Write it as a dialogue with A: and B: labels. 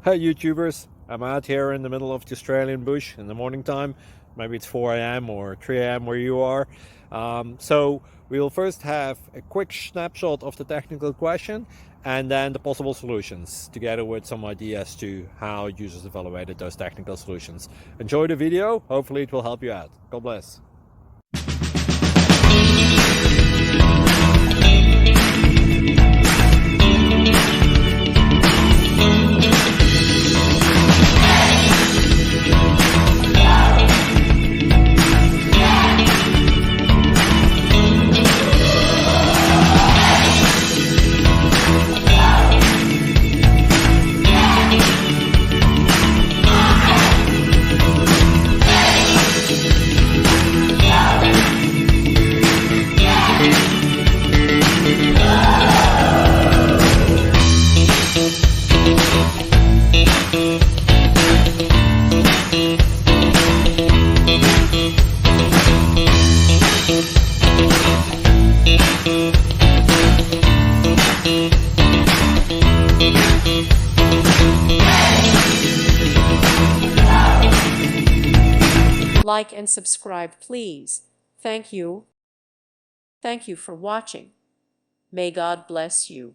A: Hey YouTubers, I'm out here in the middle of the Australian bush in the morning time. Maybe it's 4 a.m. or 3 a.m. where you are. So we'll first have a quick snapshot of the technical question and then the possible solutions, together with some ideas to how users evaluated those technical solutions. Enjoy the video, hopefully it will help you out. God bless.
B: Like and subscribe, please. Thank you. Thank you for watching. May God bless you.